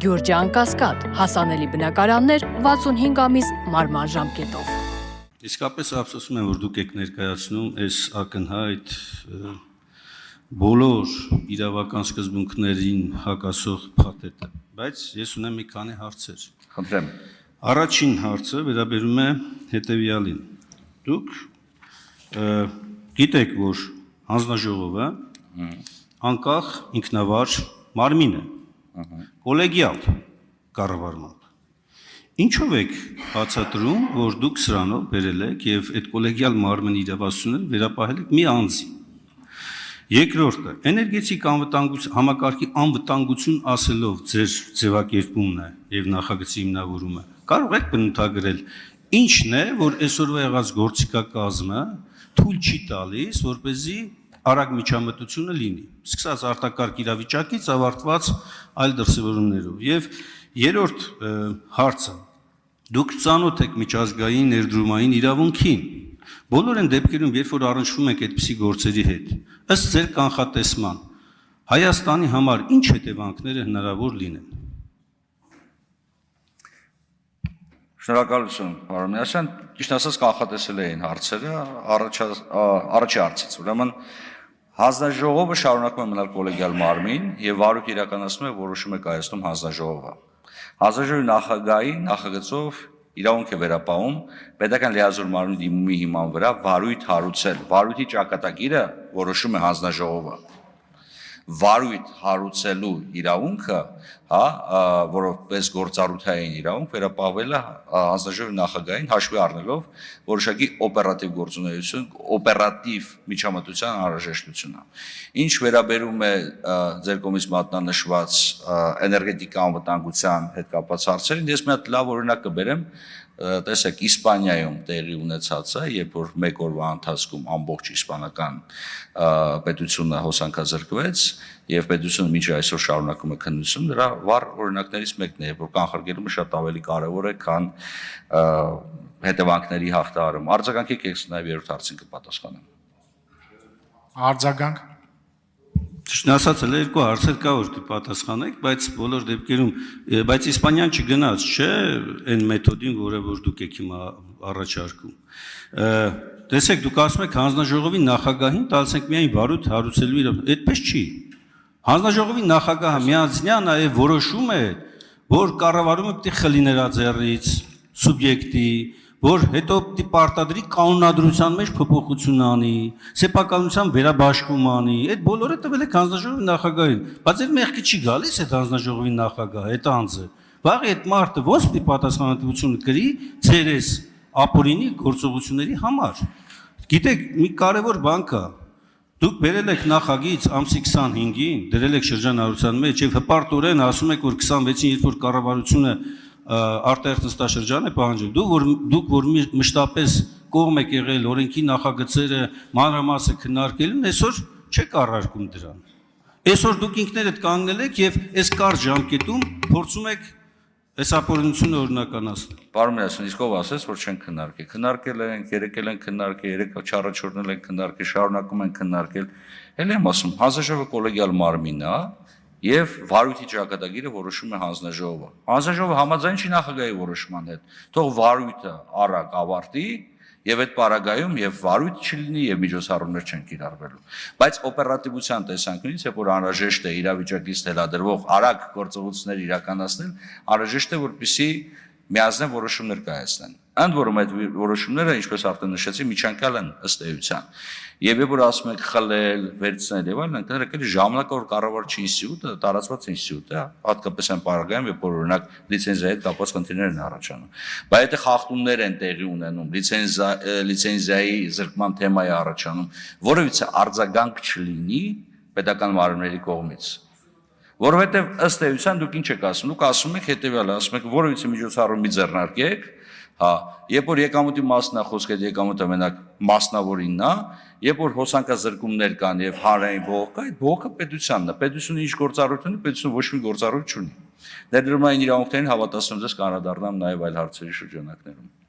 Գյուրջան Կասկադ, հասանելի բնակարաններ 65 ամիս մարման ժամկետով։ Իսկապես ափսոսում եմ, որ դուք եք ներկայացնում այս ակնհայտ բոլոր իրավական սկզբունքներին հակասող փաթեթը, բայց ես ունեմ մի քանի հարցեր։ Խնդրեմ։ Առաջին հարցը վերաբերում է հետևյալին։ Դուք գիտեք, որ հանձնաժողովը անկախ ինքնավար մարմին է, կոլեգիալ կառավարմամբ։ Ինչով եք բացատրում, որ դուք սրանով բերել եք եւ այդ կոլեգիալ մարմնի իրավասությունները վերապահել եք մի անձի։ Երկրորդը, էներգետիկ համակարգի անվտանգություն ասելով ձեր ձևակերպումն է եւ նախագծի հիմնավորումը։ Կարող եք բնութագրել ինչն է, որ այսօրվա եղած գործիքակազմը թույլ չի տալիս, որպեսզի արագ միջամտությունը լինի, սկսած արտակարգ իրավիճակից ավարտված այլ դրսևորումներով։ Եվ երրորդ հարցը, դուք ծանոթ եք միջազգային ներդրումային իրավունքին։ Բոլոր այն դեպքերում, երբ որ առնչվում եք այդպիսի գործերի հետ, ըստ ձեր կանխատեսման, Հայաստանի համար ինչ հետևանքները հնարավոր լինեն։ Շնորհակալություն, պարոն Միասյան, ճիշտ ասած կանխատեսել էին հարցերը առաջի հարցից։ Ուրեմն հանձնաժողովը շարունակում է մնալ կոլեգիալ մարմին եւ վարույթ իրականացնում է որոշում է կայացնում հանձնաժողովը։ Հանձնաժողովի նախագահի նախագծով իրավունք է վերապահում պետական լիազոր մարմնի դիմումի հիման վրա վարույթ հարուցել։ Վարույթի ճակատագիրը որոշում է հանձնաժողովը։ Վարույթ հարուցելու իրավունքը, որովհետեւ գործառութային իրավունք վերապահվել է հանձնաժողովի նախագահին հաշվի առնելով որոշակի օպերատիվ գործունեություն, օպերատիվ միջամտության անհրաժեշտությունը։ Ինչ վերաբերում է ձեր կողմից մատնանշված էներգետիկա անվտանգության հետ կապված հարցերին, ես մի հատ լավ օրինակ կբերեմ, տեսեք Իսպանիայում տեղի ունեցածը, երբ որ մեկ օրվա ընթացքում ամբողջ իսպանական պետությունը հոսանքազրկվեց եւ պետությունը մինչ այսօր շարունակում է քննություն, դրա վառ օրինակներից մեկն է, երբ որ կանխարգելումը շատ ավելի կարեւոր է, քան հետևանքների հաղթահարումը։ Արձագանքեք ես նաեւ երրորդ հարցին կպատասխանեմ։ Արձագանք։ Ճիշտ ասած, հələ երկու հարցեր կա, որ դուք պատասխանեք, բայց բոլոր դեպքերում, բայց Իսպանիան չգնաց, չէ, այն մեթոդին, որը որ դուք եք հիմա առաջարկում։ Տեսեք, դուք ասում եք հանձնաժողովի նախագահին տալիս ենք միայն վարույթ հարուցելու իրավունք, այդպես չի։ Հանձնաժողովի նախագահը միանձնյա նաև որոշում է, որ կառավարումը պետք է խլի նրա ձեռից սուբյեկտի, որ հետո պիտի պարտադրի կանոնադրության մեջ փոփոխություն անի, սեփականության վերաբաշխում անի, այդ բոլորը տվել է հանձնաժողովի նախագահին, բայց այդ մեղքի չի գալիս այդ հանձնաժողովի նախագահը, այդ անձը։ Վաղ այդ մարդը ո՞նց պիտի պատասխանատվություն կրի ձերես ապօրինի գործողությունների համար։ Գիտեք, մի կարևոր բան կա։ Դուք բերել եք նախագիծ ամսի 25-ին, դրել եք շրջանառության մեջ եւ հպարտորեն ասում եք, որ 26-ին երբ որ կառավարությունը արտահերթ նստաշրջան է պահանջել, դուք որ մշտապես կողմ եք եղել օրենքի նախագծերը մանրամասը քննարկելուն, այսօր չեք առարկում դրան։ Այսօր դուք ինքներդ կանգնել եք եւ այս կարճ ժամկետում փորձում եք այս ապօրինությունը օրինականացնել։ Պարոն Միասյան, իսկ ով ասեց, որ չեն քննարկել։ Քննարկել են, երեկել են քննարկել, երեք չառաջորդել են քննարկել, շարունակում են քննարկել։ Էլ եմ ասում, հանձնաժողովը կոլեգիալ մարմին է եւ վարույթի ճակատագիրը որոշում է հանձնաժողովը։ Հանձնաժողովը համաձայն չի նախագահի որոշման հետ։ Թող վարույթը արագ ավարտի եւ այդ պարագայում եւ վարույթ չլինի եւ միջոցառումներ չեն կիրառվելու։ Բայց օպերատիվության տեսանկյունից, երբ որ անհրաժեշտ է իրավիճակից թելադրվող արագ գործողություններ իրականացնել, անհրաժեշտ է որպեսզի միասին որոշումներ կայացնեն։ Ընդ որում այդ որոշումները, ինչպես արդեն նշեցի, միջանկյալ են ըստ էության։ Եվ երբ որ ասում եք խլել, վերցնել եւ այլն, ընդհանրապես ժամանակավոր կառավարչի ինստիտուտը տարածված ինստիտուտ է, հատկապես այն պարագայում, երբ որ օրինակ լիցենզիայի հետ կապված խնդիրներ են առաջանում։ Բայց եթե խախտումներ են տեղի ունենում, լիցենզիայի զրկման թեմա է առաջանում, որովհետեւ արձագանք չլինի պետական մարմինների կողմից։ Որովհետեւ ըստ էության դուք ինչ եք ասում, դուք ասում եք հետեւյալը, ասում եք որովհետեւ միջոցառումի ձեռնարկեք, երբ որ եկամուտի մասն է խոսքը, եկամուտը մենակ մասնավորինն է, երբ որ հոսանքազրկումներ կան եւ հանրային բողոք կա, այդ բողոքը պետությանն է, պետությունը ինչ գործառույթ ունի, պետությունը ոչ մի գործառույթ չունի։ Ներդրումային իրավունքներին հավատացնում ձեզ կանրադառնամ նաեւ այլ հարցերի շրջանակներում։